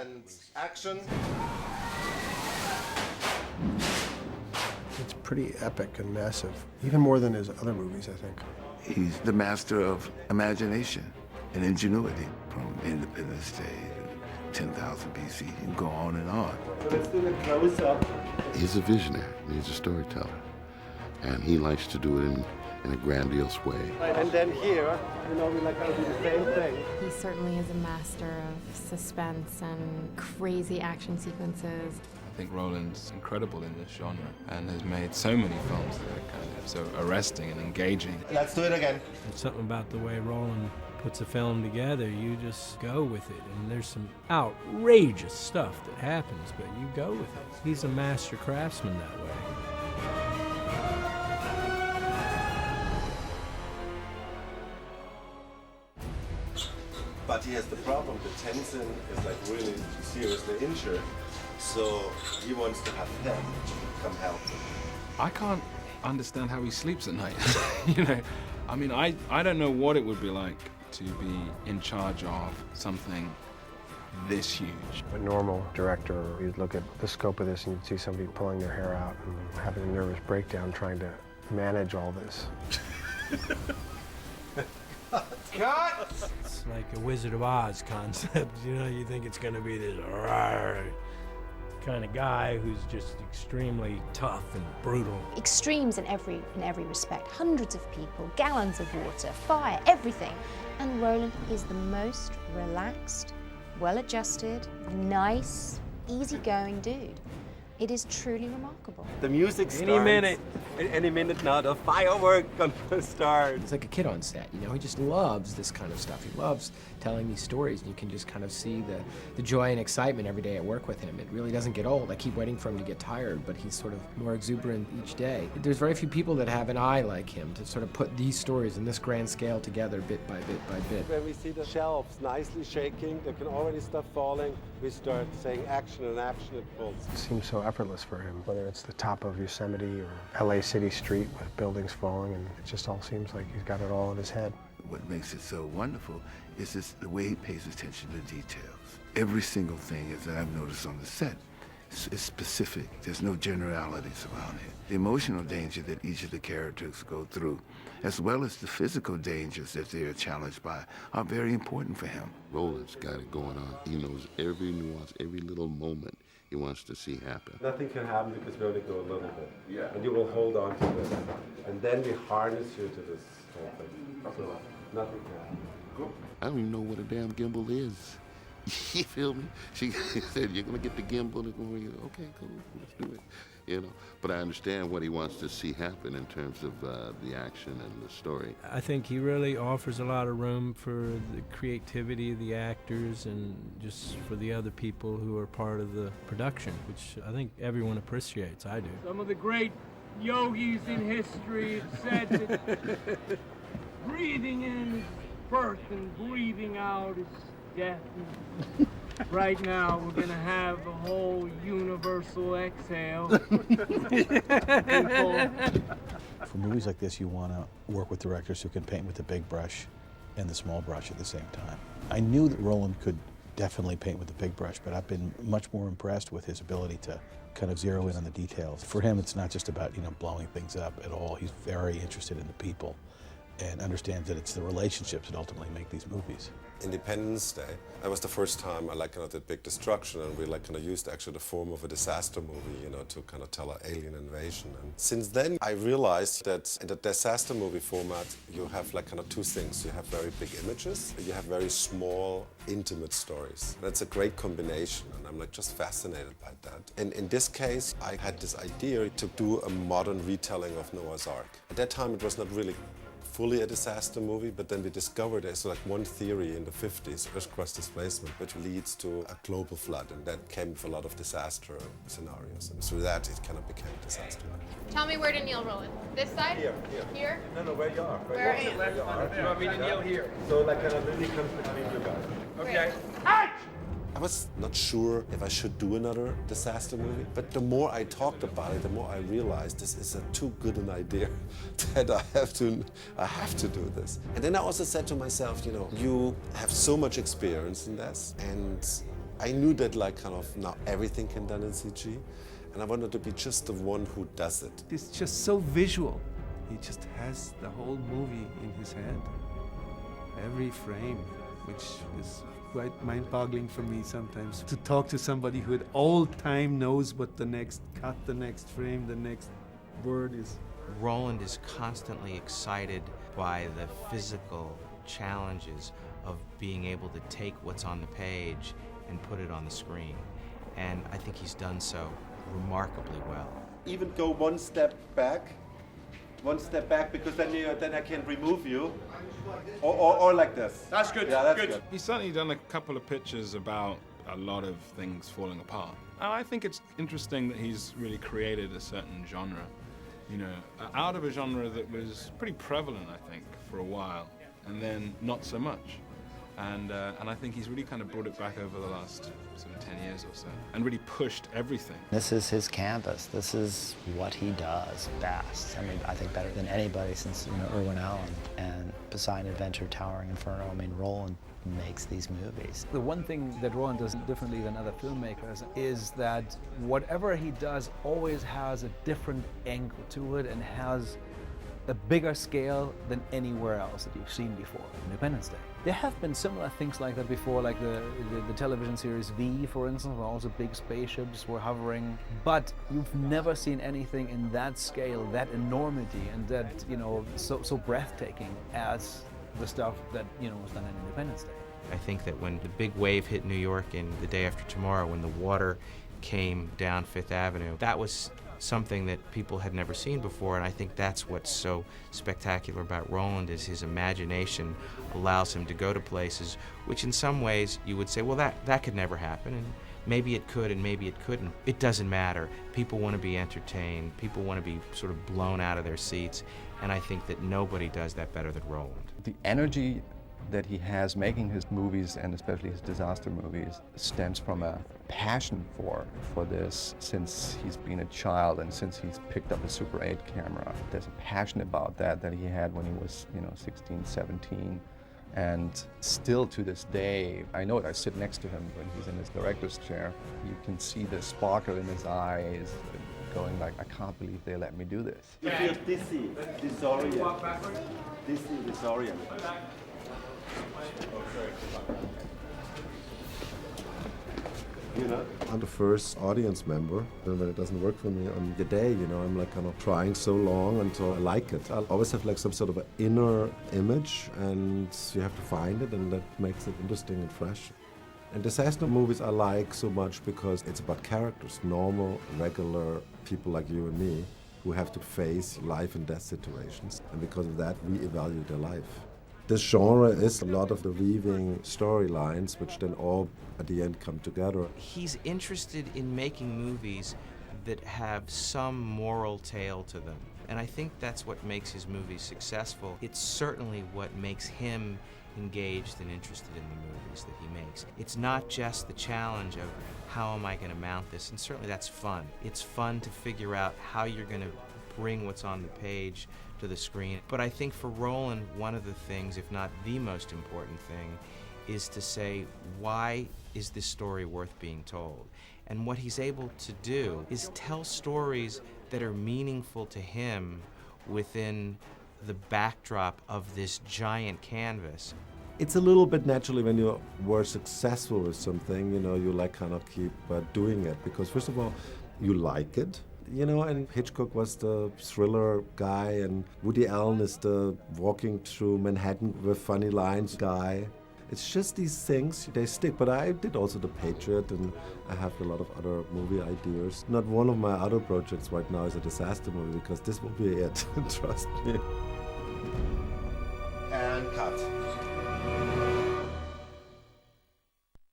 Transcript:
and action. It's pretty epic and massive, even more than his other movies, I think. He's the master of imagination and ingenuity, from Independence Day to 10,000 BC. You can go on and on. Let's do the close-up. He's a visionary, he's a storyteller, and he likes to do it in a grandiose way. And then here, we like to do the same thing. He certainly is a master of suspense and crazy action sequences. I think Roland's incredible in this genre and has made so many films that are kind of so arresting and engaging. Let's do it again. There's something about the way Roland puts a film together, you just go with it. And there's some outrageous stuff that happens, but you go with it. He's a master craftsman that way. But he has the problem, the Tenzin is like really seriously injured. So he wants to have him come help him. I can't understand how he sleeps at night. I mean, I don't know what it would be like to be in charge of something this huge. A normal director, you'd look at the scope of this and you'd see somebody pulling their hair out and having a nervous breakdown trying to manage all this. Cut! It's like a Wizard of Oz concept, you think it's gonna be this kind of guy who's just extremely tough and brutal. Extremes in every respect. Hundreds of people, gallons of water, fire, everything. And Roland is the most relaxed, well-adjusted, nice, easygoing dude. It is truly remarkable. The music starts. Any minute now, the firework gonna start. It's like a kid on set, he just loves this kind of stuff. He loves telling these stories, and you can just kind of see the joy and excitement every day at work with him. It really doesn't get old. I keep waiting for him to get tired, but he's sort of more exuberant each day. There's very few people that have an eye like him to sort of put these stories in this grand scale together bit by bit by bit. When we see the shelves nicely shaking, there can already stuff falling, we start saying action and action, it pulls. It seems so effortless for him, whether it's the top of Yosemite or LA City Street with buildings falling, and it just all seems like he's got it all in his head. What makes it so wonderful is just the way he pays attention to details. Every single thing that I've noticed on the set is specific. There's no generalities around it. The emotional danger that each of the characters go through, as well as the physical dangers that they are challenged by, are very important for him. Roland's got it going on. He knows every nuance, every little moment he wants to see happen. Nothing can happen because we only go a little bit. Yeah. And you will hold on to this. And then we harness you to this whole thing. So nothing can happen. Cool. I don't even know what a damn gimbal is. You feel me? She said, you're gonna get the gimbal, and okay, cool, let's do it. But I understand what he wants to see happen in terms of the action and the story. I think he really offers a lot of room for the creativity of the actors and just for the other people who are part of the production, which I think everyone appreciates. I do. Some of the great yogis in history have said that breathing in is birth and breathing out is death. Right now, we're gonna have a whole universal exhale. For movies like this, you want to work with directors who can paint with the big brush and the small brush at the same time. I knew that Roland could definitely paint with the big brush, but I've been much more impressed with his ability to kind of zero in on the details. For him, it's not just about blowing things up at all. He's very interested in the people and understands that it's the relationships that ultimately make these movies. Independence Day, that was the first time I did big destruction, and we used actually the form of a disaster movie, to kind of tell an alien invasion. And since then, I realized that in the disaster movie format, you have two things. You have very big images, you have very small, intimate stories. That's a great combination, and I'm just fascinated by that. And in this case, I had this idea to do a modern retelling of Noah's Ark. At that time, it was not really fully a disaster movie, but then we discovered there's one theory in the 50s, Earth crust displacement, which leads to a global flood, and that came with a lot of disaster scenarios, and through that it kind of became a disaster. Tell me where to kneel, Roland. This side? Here. Here? No, where you are. Where I am. You want me to kneel here? So Lily comes between you guys. Okay. I was not sure if I should do another disaster movie, but the more I talked about it, the more I realized this is too good an idea that I have to do this. And then I also said to myself, you have so much experience in this, and I knew that like kind of now everything can be done in CG, and I wanted to be just the one who does it. It's just so visual. He just has the whole movie in his head. Every frame, which is quite mind-boggling for me sometimes. To talk to somebody who at all time knows what the next cut, the next frame, the next word is. Roland is constantly excited by the physical challenges of being able to take what's on the page and put it on the screen. And I think he's done so remarkably well. Even go one step back, because then I can remove you, or like this. That's good. Yeah, that's good. He's certainly done a couple of pictures about a lot of things falling apart. And I think it's interesting that he's really created a certain genre, you know, out of a genre that was pretty prevalent, I think, for a while, and then not so much. And I think he's really kind of brought it back over the last sort of 10 years or so, and really pushed everything. This is his canvas. This is what he does best. I mean, I think better than anybody since, you know, Irwin Allen and Poseidon Adventure, Towering Inferno. I mean, Roland makes these movies. The one thing that Roland does differently than other filmmakers is that whatever he does always has a different angle to it and has a bigger scale than anywhere else that you've seen before. Independence Day. There have been similar things like that before, like the television series V, for instance, where also big spaceships were hovering. But you've never seen anything in that scale, that enormity, and that, you know, so breathtaking as the stuff that, you know, was done in Independence Day. I think that when the big wave hit New York in The Day After Tomorrow, when the water came down Fifth Avenue, that was something that people had never seen before, and I think that's what's so spectacular about Roland is his imagination allows him to go to places which in some ways you would say, well, that could never happen, and maybe it could and maybe it couldn't. It doesn't matter. People want to be entertained. People want to be sort of blown out of their seats, and I think that nobody does that better than Roland. The energy that he has making his movies, and especially his disaster movies, stems from a passion for this since he's been a child and since he's picked up a Super 8 camera. There's a passion about that he had when he was, you know, 16, 17. And still to this day, I know it, I sit next to him when he's in his director's chair, you can see the sparkle in his eyes going like, I can't believe they let me do this. You feel dizzy, disoriented. Dizzy, disoriented. You know, I'm the first audience member, and when it doesn't work for me on the day, you know, I'm like kind of trying so long until I like it. I always have like some sort of an inner image, and you have to find it, and that makes it interesting and fresh. And disaster movies I like so much because it's about characters, normal, regular people like you and me, who have to face life and death situations, and because of that, we evaluate their life. This genre is a lot of the weaving storylines, which then all at the end come together. He's interested in making movies that have some moral tale to them. And I think that's what makes his movies successful. It's certainly what makes him engaged and interested in the movies that he makes. It's not just the challenge of how am I going to mount this, and certainly that's fun. It's fun to figure out how you're going to bring what's on the page to the screen. But I think for Roland, one of the things, if not the most important thing, is to say, why is this story worth being told? And what he's able to do is tell stories that are meaningful to him within the backdrop of this giant canvas. It's a little bit naturally when you were successful with something, you know, you like kind of keep doing it because first of all, you like it. You know, and Hitchcock was the thriller guy, and Woody Allen is the walking through Manhattan with funny lines guy. It's just these things, they stick. But I did also The Patriot, and I have a lot of other movie ideas. Not one of my other projects right now is a disaster movie, because this will be it, trust me. And cut.